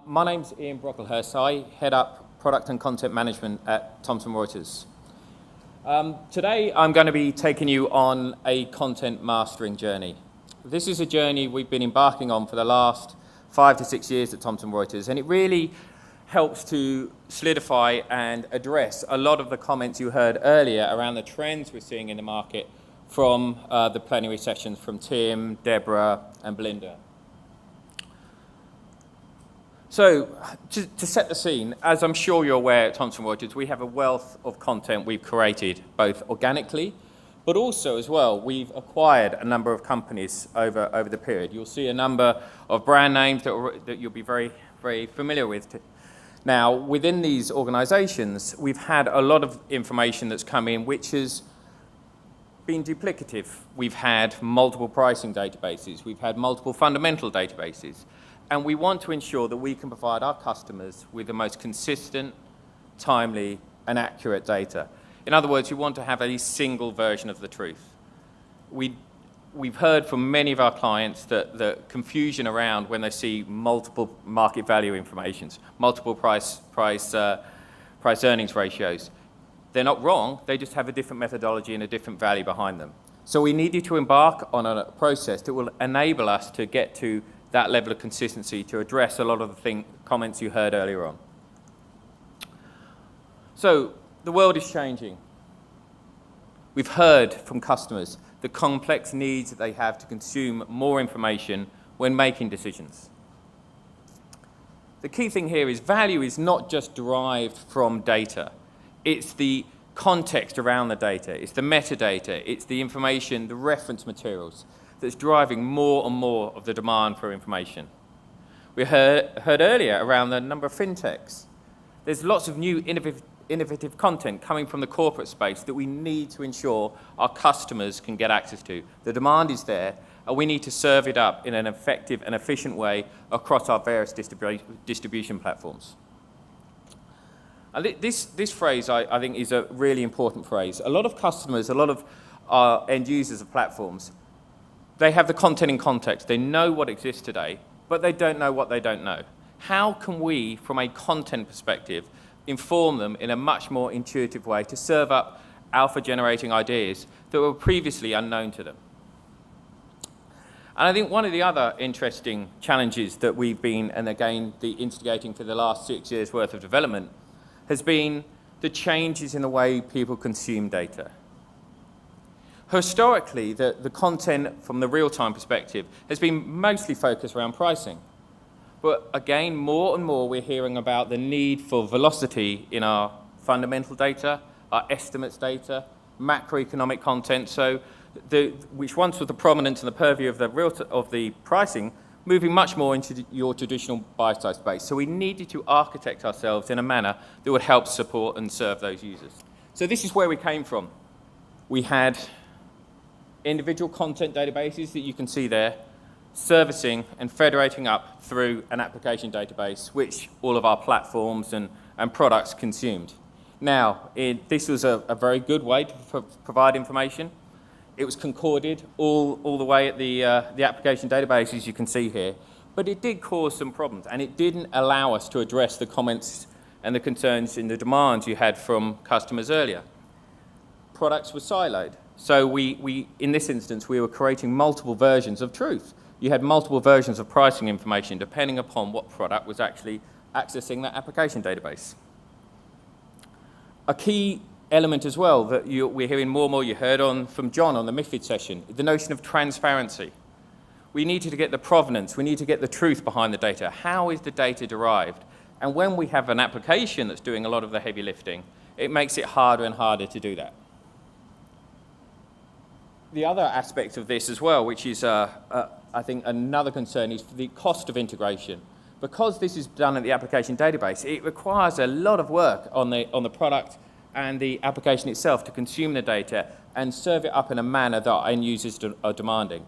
My name's Ian Brocklehurst. I head up product and content management at Thomson Reuters. Today I'm going to be taking you on a content mastering journey. This is a journey we've been embarking on for the last 5 to 6 years at Thomson Reuters, and it really helps to solidify and address a lot of the comments you heard earlier around the trends we're seeing in the market from the plenary sessions from Tim, Deborah and Belinda. So, to set the scene, as I'm sure you're aware at Thomson Reuters, we have a wealth of content we've created, both organically, but also as well, we've acquired a number of companies over the period. You'll see a number of brand names that you'll be very, very familiar with. Now, within these organizations, we've had a lot of information that's come in which has been duplicative. We've had multiple pricing databases, we've had multiple fundamental databases, and we want to ensure that we can provide our customers with the most consistent, timely, and accurate data. In other words, we want to have a single version of the truth. We've heard from many of our clients that the confusion around when they see multiple market value informations, multiple price earnings ratios. They're not wrong, they just have a different methodology and a different value behind them. So we needed to embark on a process that will enable us to get to that level of consistency to address a lot of the comments you heard earlier on. So the world is changing. We've heard from customers the complex needs that they have to consume more information when making decisions. The key thing here is value is not just derived from data. It's the context around the data, it's the metadata, it's the information, the reference materials that's driving more and more of the demand for information. We heard earlier around the number of fintechs. There's lots of new innovative content coming from the corporate space that we need to ensure our customers can get access to. The demand is there, and we need to serve it up in an effective and efficient way across our various distribution platforms. And this phrase, I think, is a really important phrase. A lot of customers, a lot of our end users of platforms, they have the content in context. They know what exists today, but they don't know what they don't know. How can we, from a content perspective, inform them in a much more intuitive way to serve up alpha-generating ideas that were previously unknown to them? And I think one of the other interesting challenges that we've been, and again, instigating for the last 6 years' worth of development, has been the changes in the way people consume data. Historically, the content from the real-time perspective has been mostly focused around pricing. But again, more and more we're hearing about the need for velocity in our fundamental data, our estimates data, macroeconomic content, which once was the prominence and the purview of the pricing, moving much more into your traditional buy-side space. So we needed to architect ourselves in a manner that would help support and serve those users. So this is where we came from. We had individual content databases that you can see there, servicing and federating up through an application database, which all of our platforms and products consumed. Now, this was a very good way to provide information. It was concorded all the way at the application database, as you can see here, but it did cause some problems, and it didn't allow us to address the comments and the concerns and the demands you had from customers earlier. Products were siloed. So in this instance, we were creating multiple versions of truth. You had multiple versions of pricing information depending upon what product was actually accessing that application database. A key element as well that we're hearing more and more, you heard from John on the MIFID session, the notion of transparency. We needed to get the provenance, we need to get the truth behind the data. How is the data derived? And when we have an application that's doing a lot of the heavy lifting, it makes it harder and harder to do that. The other aspect of this as well, which is, I think, another concern, is the cost of integration. Because this is done at the application database, it requires a lot of work on the product and the application itself to consume the data and serve it up in a manner that our end users are demanding.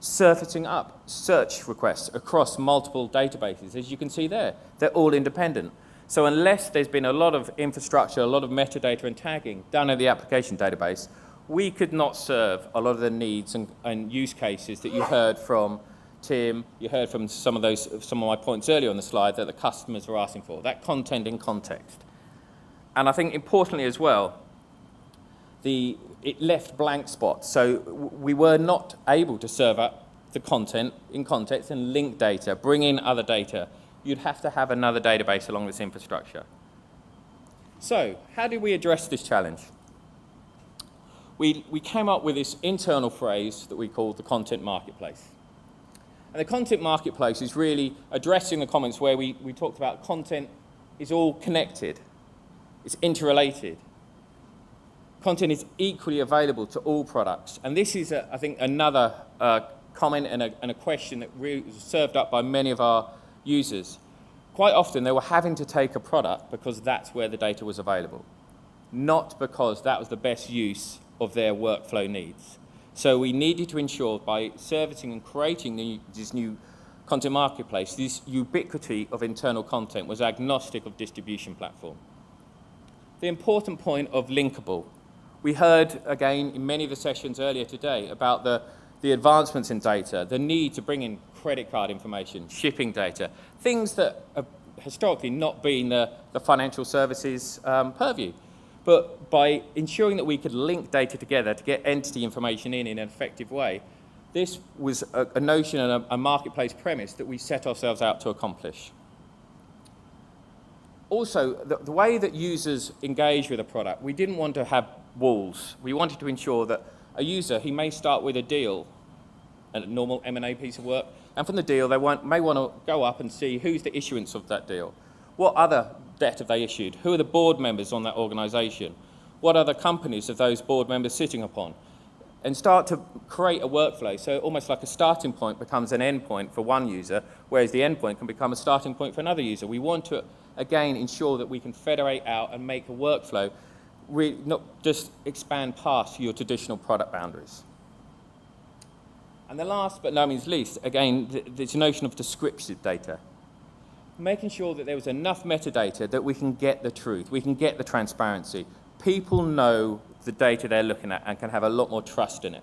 Surfacing up search requests across multiple databases, as you can see there, they're all independent. So unless there's been a lot of infrastructure, a lot of metadata and tagging done at the application database, we could not serve a lot of the needs and use cases that you heard from Tim, you heard from some of my points earlier on the slide that the customers are asking for, that content in context. And I think importantly as well, it left blank spots. So we were not able to serve up the content in context and link data, bring in other data. You'd have to have another database along this infrastructure. So how did we address this challenge? We came up with this internal phrase that we called the content marketplace. And the content marketplace is really addressing the comments where we talked about content is all connected. It's interrelated. Content is equally available to all products. And this is, I think, another comment and a question that really was served up by many of our users. Quite often, they were having to take a product because that's where the data was available, not because that was the best use of their workflow needs. So we needed to ensure by servicing and creating this new content marketplace, this ubiquity of internal content was agnostic of distribution platform. The important point of linkable. We heard, again, in many of the sessions earlier today about the advancements in data, the need to bring in credit card information, shipping data, things that have historically not been the financial services purview. But by ensuring that we could link data together to get entity information in an effective way, this was a notion and a marketplace premise that we set ourselves out to accomplish. Also, the way that users engage with a product, we didn't want to have walls. We wanted to ensure that a user, he may start with a deal, a normal M&A piece of work, and from the deal, they may want to go up and see who's the issuance of that deal. What other debt have they issued? Who are the board members on that organisation? What other companies have those board members sitting upon? And start to create a workflow. So almost like a starting point becomes an end point for one user, whereas the end point can become a starting point for another user. We want to, again, ensure that we can federate out and make a workflow, not just expand past your traditional product boundaries. And the last but no means least, again, this notion of descriptive data. Making sure that there was enough metadata that we can get the truth, we can get the transparency. People know the data they're looking at and can have a lot more trust in it.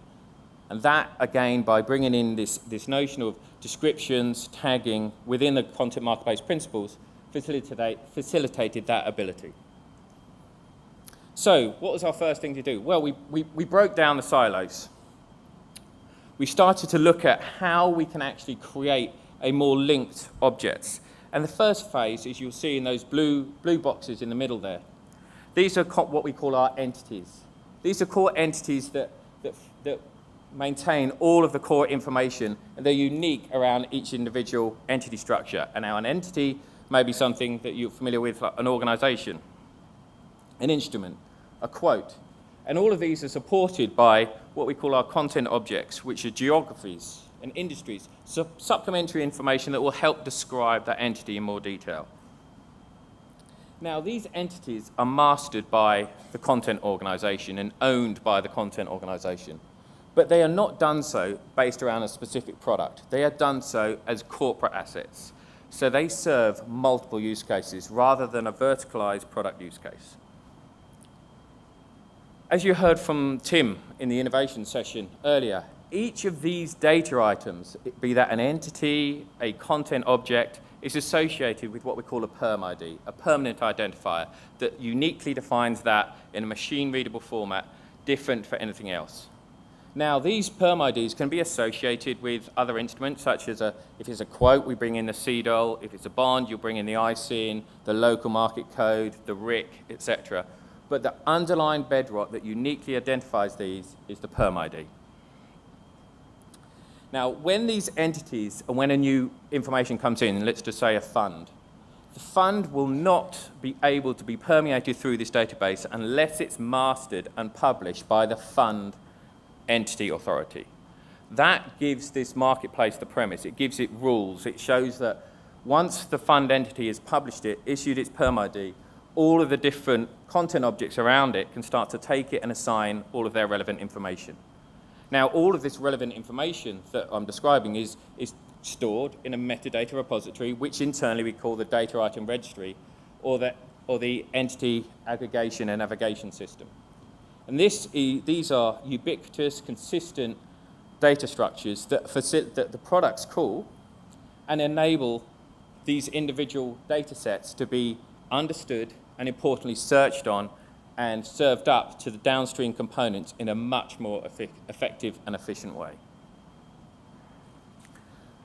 And that, again, by bringing in this notion of descriptions, tagging within the content marketplace principles, facilitated that ability. So what was our first thing to do? Well, we broke down the silos. We started to look at how we can actually create a more linked objects. And the first phase, as you'll see in those blue boxes in the middle there, these are what we call our entities. These are core entities that maintain all of the core information, and they're unique around each individual entity structure. And now an entity may be something that you're familiar with, like an organization, an instrument, a quote. And all of these are supported by what we call our content objects, which are geographies and industries, supplementary information that will help describe that entity in more detail. Now, these entities are mastered by the content organization and owned by the content organization, but they are not done so based around a specific product. They are done so as corporate assets. So they serve multiple use cases rather than a verticalized product use case. As you heard from Tim in the innovation session earlier, each of these data items, be that an entity, a content object, is associated with what we call a perm ID, a permanent identifier that uniquely defines that in a machine-readable format, different for anything else. Now, these perm IDs can be associated with other instruments, such as if it's a quote, we bring in the CDOL. If it's a bond, you'll bring in the ISIN, the local market code, the RIC, etc. But the underlying bedrock that uniquely identifies these is the perm ID. Now, when these entities, and when a new information comes in, let's just say a fund, the fund will not be able to be permeated through this database unless it's mastered and published by the fund entity authority. That gives this marketplace the premise. It gives it rules. It shows that once the fund entity has published it, issued its perm ID, all of the different content objects around it can start to take it and assign all of their relevant information. Now, all of this relevant information that I'm describing is stored in a metadata repository, which internally we call the data item registry, or the entity aggregation and navigation system. And these are ubiquitous, consistent data structures that the products call and enable these individual data sets to be understood and importantly searched on and served up to the downstream components in a much more effective and efficient way.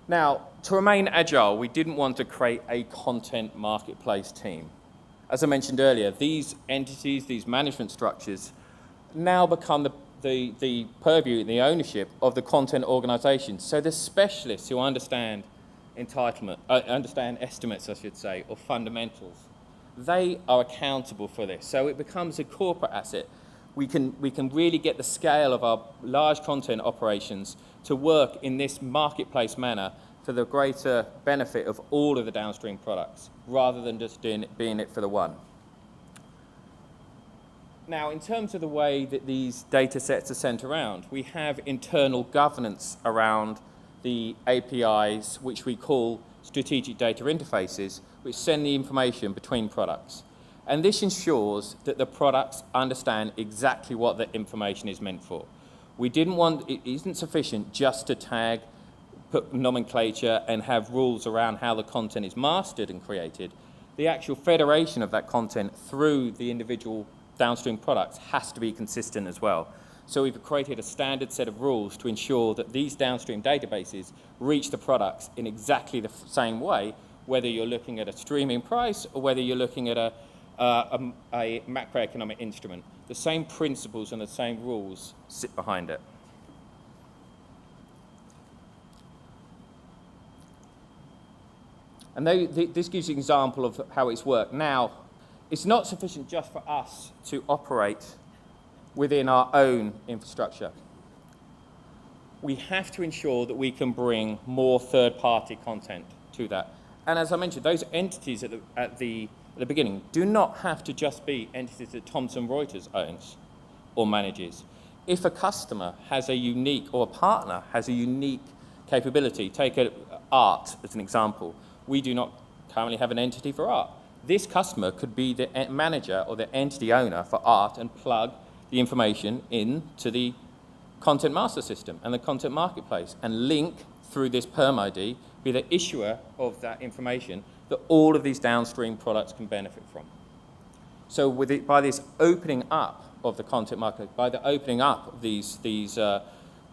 Now, to remain agile, we didn't want to create a content marketplace team. As I mentioned earlier, these entities, these management structures, now become the purview and the ownership of the content organizations. So the specialists who understand understand estimates, I should say, or fundamentals, they are accountable for this. So it becomes a corporate asset. We can really get the scale of our large content operations to work in this marketplace manner for the greater benefit of all of the downstream products, rather than just being it for the one. Now, in terms of the way that these data sets are sent around, we have internal governance around the APIs, which we call strategic data interfaces, which send the information between products. And this ensures that the products understand exactly what the information is meant for. It isn't sufficient just to tag, put nomenclature, and have rules around how the content is mastered and created. The actual federation of that content through the individual downstream products has to be consistent as well. So we've created a standard set of rules to ensure that these downstream databases reach the products in exactly the same way, whether you're looking at a streaming price or whether you're looking at a macroeconomic instrument. The same principles and the same rules sit behind it. And this gives you an example of how it's worked. Now, it's not sufficient just for us to operate within our own infrastructure. We have to ensure that we can bring more third-party content to that. And as I mentioned, those entities at the beginning do not have to just be entities that Thomson Reuters owns or manages. If a customer has a unique, or a partner has a unique capability, take art as an example. We do not currently have an entity for art. This customer could be the manager or the entity owner for art and plug the information into the content master system and the content marketplace and link through this perm ID, be the issuer of that information that all of these downstream products can benefit from. So by this opening up of the content market, by the opening up of these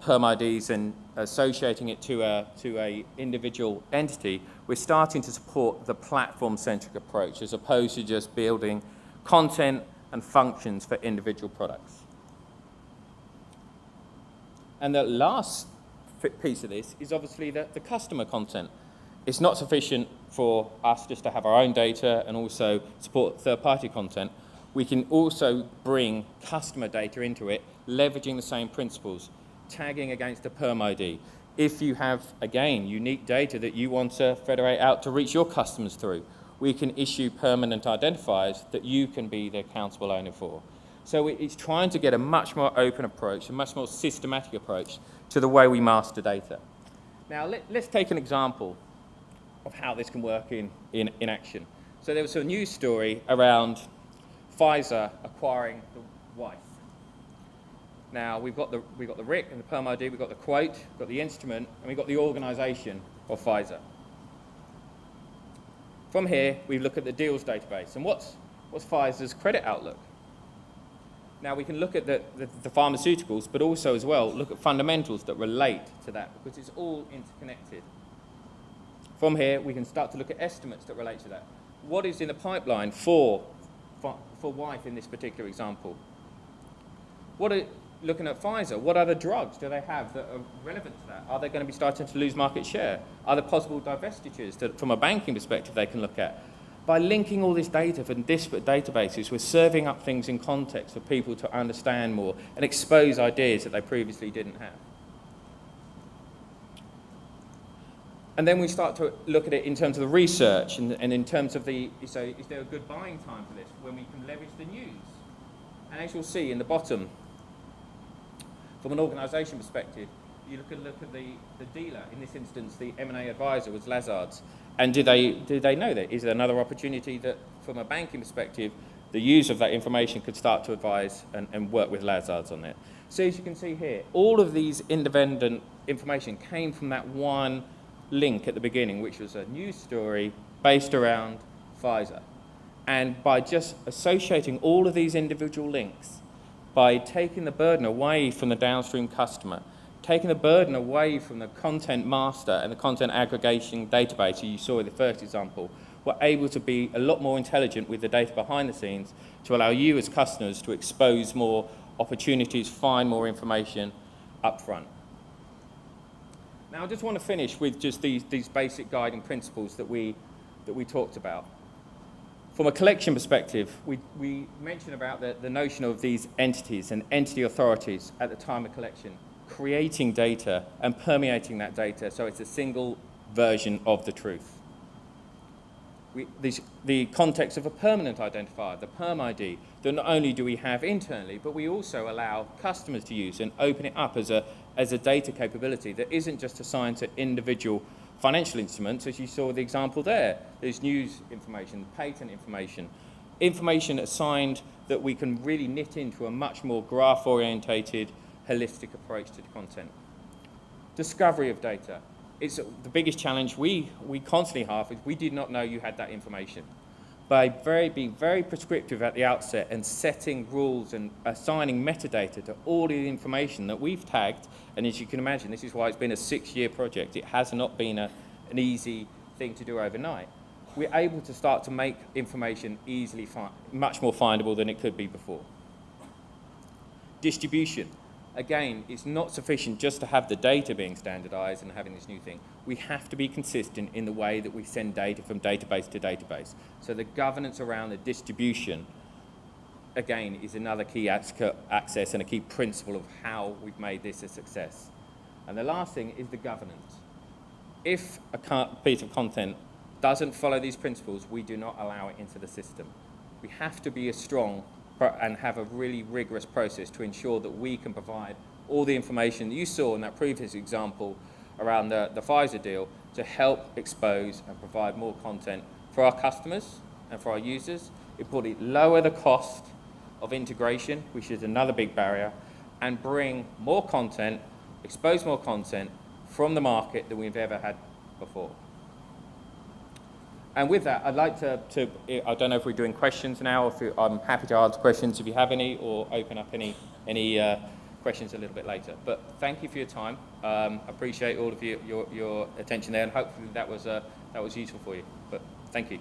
perm IDs and associating it to a individual entity, we're starting to support the platform-centric approach as opposed to just building content and functions for individual products. And the last piece of this is obviously the customer content. It's not sufficient for us just to have our own data and also support third-party content. We can also bring customer data into it, leveraging the same principles, tagging against a perm ID. If you have, again, unique data that you want to federate out to reach your customers through, we can issue permanent identifiers that you can be the accountable owner for. So it's trying to get a much more open approach, a much more systematic approach to the way we master data. Now, let's take an example of how this can work in action. So there was a news story around Pfizer acquiring the wife. Now, we've got the RIC and the perm ID, we've got the quote, we've got the instrument, and we've got the organisation of Pfizer. From here, we look at the deals database. And what's Pfizer's credit outlook? Now, we can look at the pharmaceuticals, but also as well look at fundamentals that relate to that, because it's all interconnected. From here, we can start to look at estimates that relate to that. What is in the pipeline for wife in this particular example? Looking at Pfizer, what other drugs do they have that are relevant to that? Are they going to be starting to lose market share? Are there possible divestitures that, from a banking perspective, they can look at? By linking all this data from disparate databases, we're serving up things in context for people to understand more and expose ideas that they previously didn't have. And then we start to look at it in terms of the research and in terms of so is there a good buying time for this when we can leverage the news? And as you'll see in the bottom, from an organisation perspective, you look at the dealer, in this instance the M&A advisor was Lazard's, and do they know that? Is there another opportunity that, from a banking perspective, the use of that information could start to advise and work with Lazard's on it? So as you can see here, all of these independent information came from that one link at the beginning, which was a news story based around Pfizer. And by just associating all of these individual links, by taking the burden away from the downstream customer, taking the burden away from the content master and the content aggregation database, you saw in the first example, we're able to be a lot more intelligent with the data behind the scenes to allow you as customers to expose more opportunities, find more information up front. Now I just want to finish with just these basic guiding principles that we talked about. From a collection perspective, we mentioned about the notion of these entities and entity authorities at the time of collection, creating data and permeating that data so it's a single version of the truth. The context of a permanent identifier, the perm ID, that not only do we have internally, but we also allow customers to use and open it up as a data capability that isn't just assigned to individual financial instruments, as you saw the example there. There's news information, patent information, information assigned that we can really knit into a much more graph-orientated, holistic approach to the content. Discovery of data. It's the biggest challenge we constantly have is we did not know you had that information. By being very prescriptive at the outset and setting rules and assigning metadata to all the information that we've tagged, and as you can imagine, this is why it's been a 6-year project. It has not been an easy thing to do overnight. We're able to start to make information easily, much more findable than it could be before. Distribution. Again, it's not sufficient just to have the data being standardized and having this new thing. We have to be consistent in the way that we send data from database to database. So the governance around the distribution, again, is another key access and a key principle of how we've made this a success. And the last thing is the governance. If a piece of content doesn't follow these principles, we do not allow it into the system. We have to be as strong and have a really rigorous process to ensure that we can provide all the information that you saw in that previous example around the Pfizer deal to help expose and provide more content for our customers and for our users. It would lower the cost of integration, which is another big barrier, and bring more content, expose more content from the market than we've ever had before. And with that, I'd like to I don't know if we're doing questions now, or I'm happy to answer questions if you have any, or open up any questions a little bit later. But thank you for your time. Appreciate all of your attention there, and hopefully that was useful for you. But thank you.